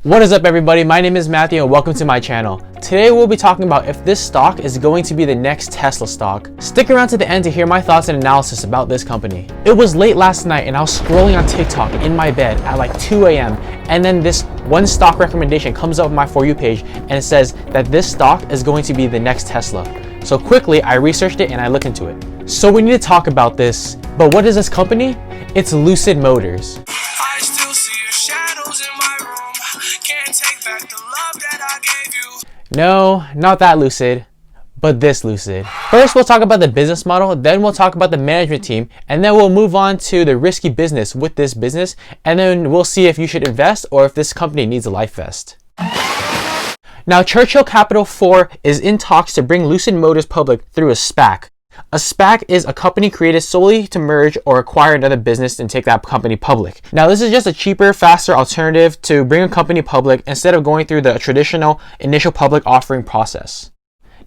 What is up everybody, my name is Matthew and welcome to my channel. Today we'll be talking about if this stock is going to be the next Tesla stock. Stick around to the end to hear my thoughts and analysis about this company. It was late last night and I was scrolling on TikTok in my bed at like 2 a.m. and then this one stock recommendation comes up on my For You page and it says that this stock is going to be the next Tesla. So quickly I researched it and I looked into it. So we need to talk about this, but what is this company? It's Lucid Motors. I still see your shadows in my room. Can't take back the love that I gave you. No, not that Lucid, but this Lucid. First, we'll talk about the business model, then we'll talk about the management team, and then we'll move on to the risky business with this business, and then we'll see if you should invest or if this company needs a life vest. Now, Churchill Capital 4 is in talks to bring Lucid Motors public through a SPAC. A SPAC is a company created solely to merge or acquire another business and take that company public. Now, this is just a cheaper, faster alternative to bring a company public instead of going through the traditional initial public offering process.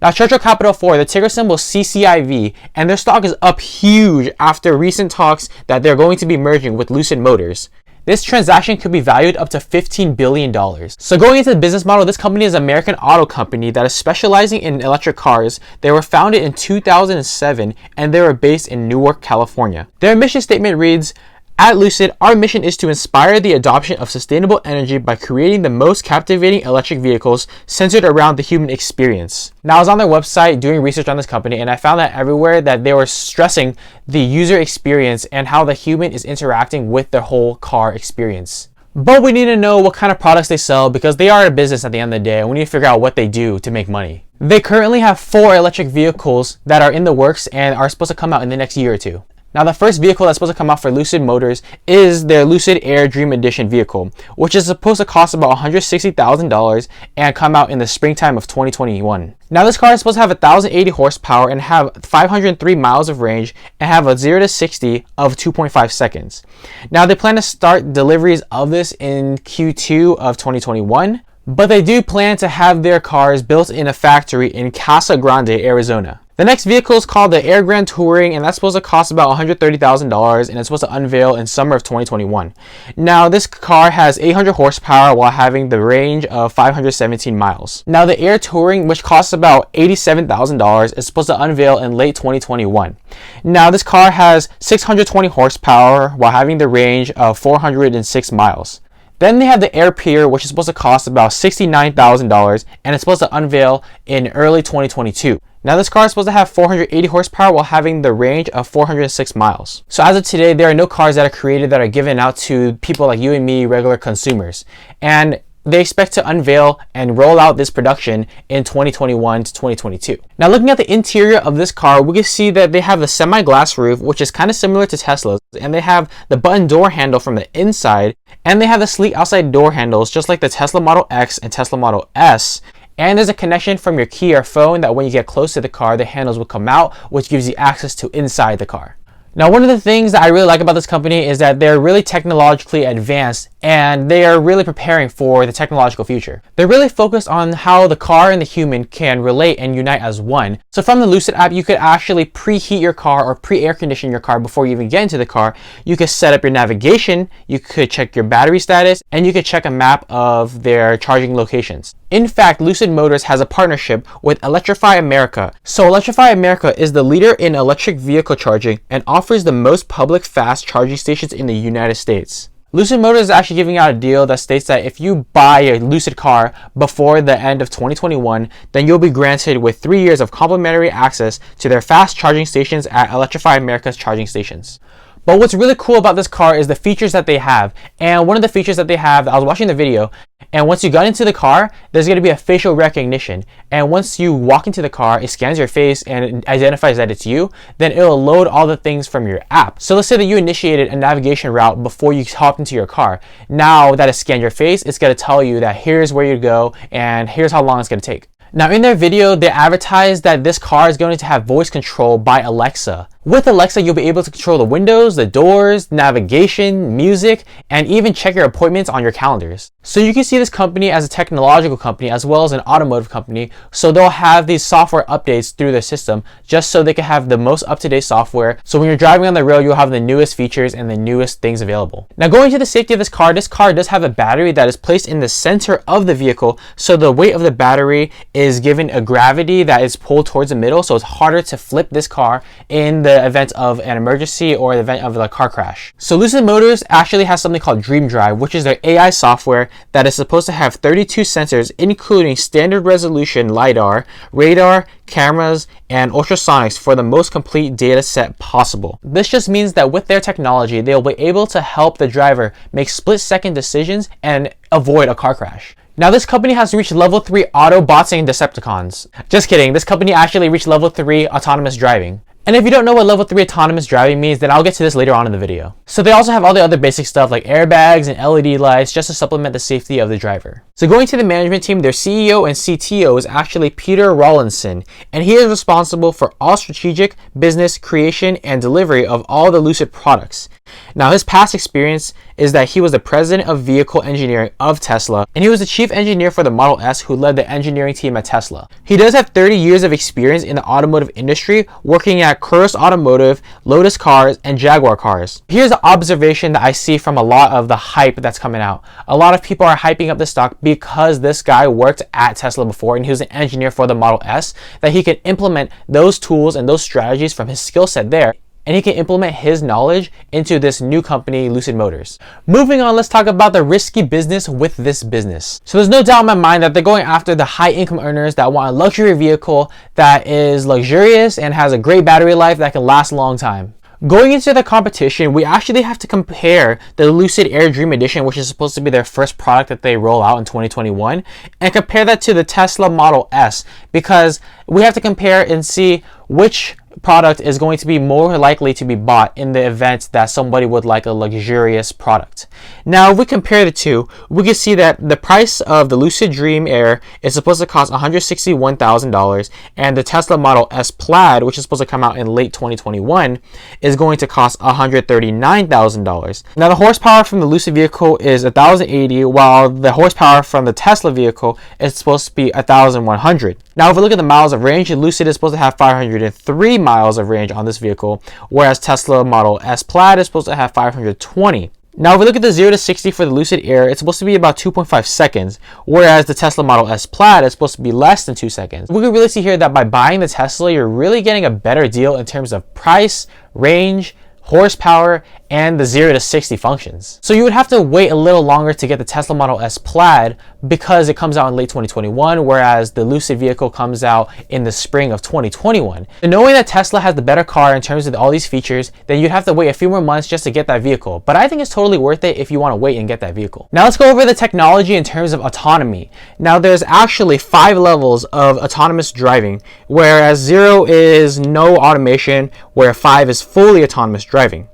Now, Churchill Capital 4, the ticker symbol is CCIV, and their stock is up huge after recent talks that they're going to be merging with Lucid Motors. This transaction could be valued up to $15 billion. So going into the business model, this company is an American auto company that is specializing in electric cars. They were founded in 2007 and they were based in Newark, California. Their mission statement reads, "At Lucid, our mission is to inspire the adoption of sustainable energy by creating the most captivating electric vehicles centered around the human experience." Now, I was on their website doing research on this company and I found that everywhere that they were stressing the user experience and how the human is interacting with the whole car experience. But we need to know what kind of products they sell because they are a business at the end of the day and we need to figure out what they do to make money. They currently have 4 electric vehicles that are in the works and are supposed to come out in the next year or two. Now, the first vehicle that's supposed to come out for Lucid Motors is their Lucid Air Dream Edition vehicle, which is supposed to cost about $160,000 and come out in the springtime of 2021. Now, this car is supposed to have 1,080 horsepower and have 503 miles of range and have a 0 to 60 of 2.5 seconds. Now, they plan to start deliveries of this in Q2 of 2021, but they do plan to have their cars built in a factory in Casa Grande, Arizona. The next vehicle is called the Air Grand Touring, and that's supposed to cost about $130,000 and it's supposed to unveil in summer of 2021. Now, this car has 800 horsepower while having the range of 517 miles. Now, the Air Touring, which costs about $87,000, is supposed to unveil in late 2021. Now, this car has 620 horsepower while having the range of 406 miles. Then they have the Air Pier, which is supposed to cost about $69,000 and it's supposed to unveil in early 2022. Now, this car is supposed to have 480 horsepower while having the range of 406 miles. So as of today, there are no cars that are created that are given out to people like you and me, regular consumers. And they expect to unveil and roll out this production in 2021 to 2022. Now, looking at the interior of this car, we can see that they have the semi-glass roof, which is kind of similar to Tesla's, and they have the button door handle from the inside, and they have the sleek outside door handles, just like the Tesla Model X and Tesla Model S. And there's a connection from your key or phone that when you get close to the car, the handles will come out, which gives you access to inside the car. Now, one of the things that I really like about this company is that they're really technologically advanced and they are really preparing for the technological future. They're really focused on how the car and the human can relate and unite as one. So from the Lucid app, you could actually preheat your car or pre-air condition your car before you even get into the car. You could set up your navigation, you could check your battery status, and you could check a map of their charging locations. In fact, Lucid Motors has a partnership with Electrify America. So Electrify America is the leader in electric vehicle charging and offers the most public fast charging stations in the United States. Lucid Motors is actually giving out a deal that states that if you buy a Lucid car before the end of 2021, then you'll be granted with 3 years of complimentary access to their fast charging stations at Electrify America's charging stations. But what's really cool about this car is the features that they have. And one of the features that they have, I was watching the video, and once you got into the car, there's going to be a facial recognition. And once you walk into the car, it scans your face and it identifies that it's you. Then it'll load all the things from your app. So let's say that you initiated a navigation route before you hopped into your car. Now that it scanned your face, it's going to tell you that here's where you go and here's how long it's going to take. Now, in their video, they advertised that this car is going to have voice control by Alexa. With Alexa, you'll be able to control the windows, the doors, navigation, music, and even check your appointments on your calendars. So you can see this company as a technological company as well as an automotive company. So they'll have these software updates through their system just so they can have the most up-to-date software. So when you're driving on the road, you'll have the newest features and the newest things available. Now going to the safety of this car does have a battery that is placed in the center of the vehicle. So the weight of the battery is given a gravity that is pulled towards the middle. So it's harder to flip this car in the event of an emergency or the event of a car crash. So Lucid Motors actually has something called Dream Drive, which is their AI software that is supposed to have 32 sensors, including standard resolution LiDAR, radar, cameras, and ultrasonics for the most complete data set possible. This just means that with their technology, they'll be able to help the driver make split-second decisions and avoid a car crash. Now this company has reached level 3 Autobots and Decepticons. Just kidding, this company actually reached level 3 autonomous driving. And if you don't know what level 3 autonomous driving means, then I'll get to this later on in the video. So they also have all the other basic stuff like airbags and LED lights just to supplement the safety of the driver. So going to the management team, their CEO and CTO is actually Peter Rawlinson, and he is responsible for all strategic, business, creation, and delivery of all the Lucid products. Now his past experience is that he was the president of vehicle engineering of Tesla, and he was the chief engineer for the Model S who led the engineering team at Tesla. He does have 30 years of experience in the automotive industry, working at Curus Automotive, Lotus Cars, and Jaguar Cars. Here's an observation that I see from a lot of the hype that's coming out. A lot of people are hyping up the stock because this guy worked at Tesla before and he was an engineer for the Model S, that he can implement those tools and those strategies from his skill set there, and he can implement his knowledge into this new company, Lucid Motors. Moving on, let's talk about the risky business with this business. So there's no doubt in my mind that they're going after the high income earners that want a luxury vehicle that is luxurious and has a great battery life that can last a long time. Going into the competition, we actually have to compare the Lucid Air Dream Edition, which is supposed to be their first product that they roll out in 2021, and compare that to the Tesla Model S, because we have to compare and see which product is going to be more likely to be bought in the event that somebody would like a luxurious product. Now, if we compare the two, we can see that the price of the Lucid Dream Air is supposed to cost $161,000, and the Tesla Model S Plaid, which is supposed to come out in late 2021, is going to cost $139,000. Now, the horsepower from the Lucid vehicle is 1,080, while the horsepower from the Tesla vehicle is supposed to be 1,100. Now, if we look at the miles of range, Lucid is supposed to have 503 miles of range on this vehicle, whereas Tesla Model S Plaid is supposed to have 520. Now, if we look at the 0 to 60 for the Lucid Air, it's supposed to be about 2.5 seconds, whereas the Tesla Model S Plaid is supposed to be less than 2 seconds. We can really see here that by buying the Tesla, you're really getting a better deal in terms of price, range, horsepower, and the 0 to 60 functions. So you would have to wait a little longer to get the Tesla Model S Plaid because it comes out in late 2021, whereas the Lucid vehicle comes out in the spring of 2021. And knowing that Tesla has the better car in terms of all these features, then you'd have to wait a few more months just to get that vehicle. But I think it's totally worth it if you want to wait and get that vehicle. Now let's go over the technology in terms of autonomy. Now there's actually 5 levels of autonomous driving, whereas 0 is no automation, where 5 is fully autonomous driving.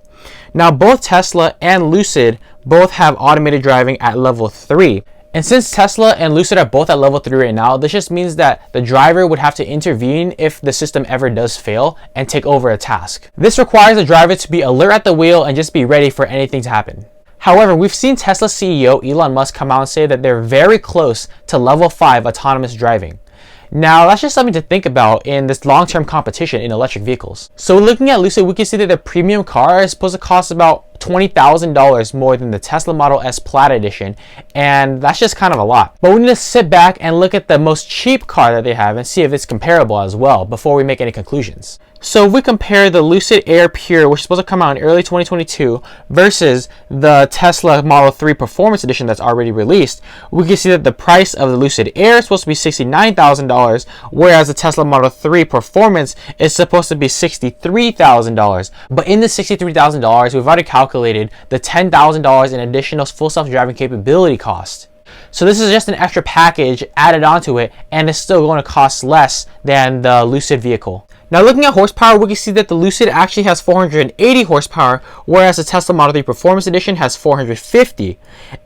Now both Tesla and Lucid both have automated driving at level 3. And since Tesla and Lucid are both at level 3 right now, this just means that the driver would have to intervene if the system ever does fail and take over a task. This requires the driver to be alert at the wheel and just be ready for anything to happen. However, we've seen Tesla CEO Elon Musk come out and say that they're very close to level 5 autonomous driving. Now, that's just something to think about in this long-term competition in electric vehicles. So looking at Lucid, we can see that the premium car is supposed to cost about $20,000 more than the Tesla Model S Plaid Edition, and that's just kind of a lot. But we need to sit back and look at the most cheap car that they have and see if it's comparable as well before we make any conclusions. So if we compare the Lucid Air Pure, which is supposed to come out in early 2022, versus the Tesla Model 3 Performance Edition that's already released, we can see that the price of the Lucid Air is supposed to be $69,000, whereas the Tesla Model 3 Performance is supposed to be $63,000. But in the $63,000, we've already calculated the $10,000 in additional full self-driving capability cost. So this is just an extra package added onto it, and it's still going to cost less than the Lucid vehicle. Now looking at horsepower, we can see that the Lucid actually has 480 horsepower, whereas the Tesla Model 3 Performance Edition has 450.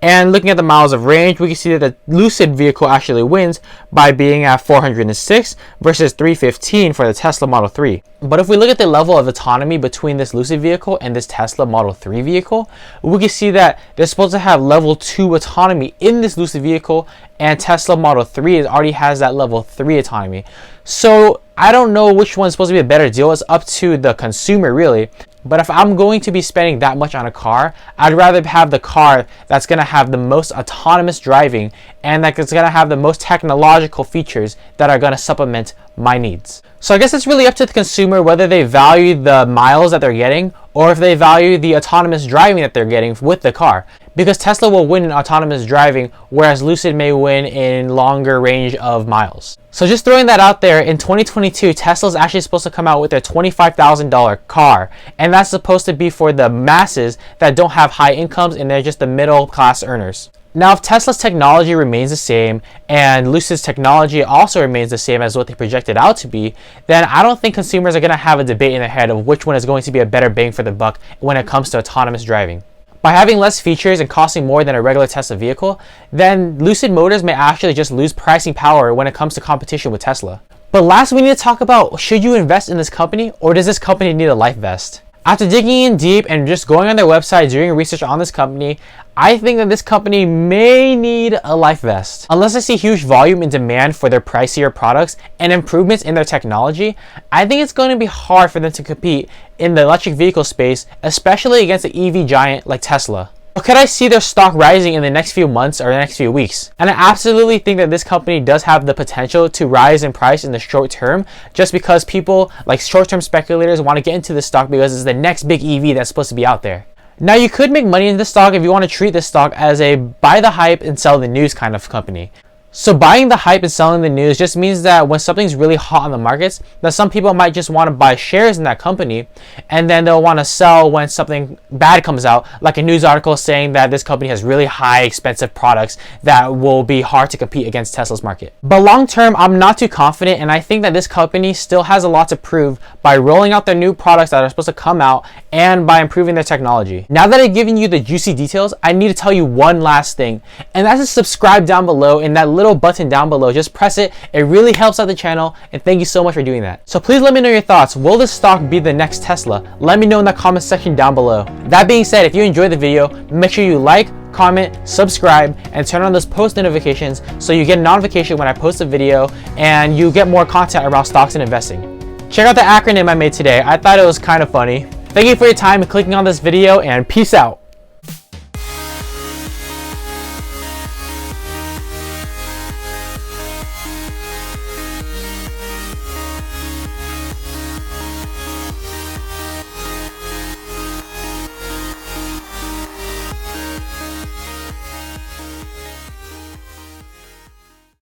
And looking at the miles of range, we can see that the Lucid vehicle actually wins by being at 406 versus 315 for the Tesla Model 3. But if we look at the level of autonomy between this Lucid vehicle and this Tesla Model 3 vehicle, we can see that they're supposed to have level 2 autonomy in this Lucid vehicle, and Tesla Model 3 already has that level 3 autonomy. So I don't know which one's supposed to be a better deal. It's up to the consumer, really. But if I'm going to be spending that much on a car, I'd rather have the car that's going to have the most autonomous driving and that's going to have the most technological features that are going to supplement my needs. So I guess it's really up to the consumer whether they value the miles that they're getting or if they value the autonomous driving that they're getting with the car. Because Tesla will win in autonomous driving, whereas Lucid may win in longer range of miles. So just throwing that out there, in 2022, Tesla's actually supposed to come out with their $25,000 car. And that's supposed to be for the masses that don't have high incomes and they're just the middle class earners. Now, if Tesla's technology remains the same and Lucid's technology also remains the same as what they projected out to be, then I don't think consumers are going to have a debate in their head of which one is going to be a better bang for the buck when it comes to autonomous driving. By having less features and costing more than a regular Tesla vehicle, then Lucid Motors may actually just lose pricing power when it comes to competition with Tesla. But last, we need to talk about, should you invest in this company or does this company need a life vest? After digging in deep and just going on their website, doing research on this company, I think that this company may need a life vest. Unless I see huge volume and demand for their pricier products and improvements in their technology, I think it's going to be hard for them to compete in the electric vehicle space, especially against an EV giant like Tesla. Could I see their stock rising in the next few months or the next few weeks? And I absolutely think that this company does have the potential to rise in price in the short term, just because people like short-term speculators want to get into this stock because it's the next big EV that's supposed to be out there. Now, you could make money in this stock if you want to treat this stock as a buy the hype and sell the news kind of company. So buying the hype and selling the news just means that when something's really hot on the markets, that some people might just want to buy shares in that company and then they'll want to sell when something bad comes out, like a news article saying that this company has really high expensive products that will be hard to compete against Tesla's market. But long term, I'm not too confident, and I think that this company still has a lot to prove by rolling out their new products that are supposed to come out and by improving their technology. Now that I've given you the juicy details, I need to tell you one last thing, and that's to subscribe down below in that little button down below. Just press it. It really helps out the channel, and thank you so much for doing that. So please let me know your thoughts. Will this stock be the next Tesla? Let me know in the comment section down below. That being said, if you enjoyed the video, make sure you like, comment, subscribe, and turn on those post notifications so you get a notification when I post a video and you get more content around stocks and investing. Check out the acronym I made today. I thought it was kind of funny. Thank you for your time and clicking on this video, and peace out.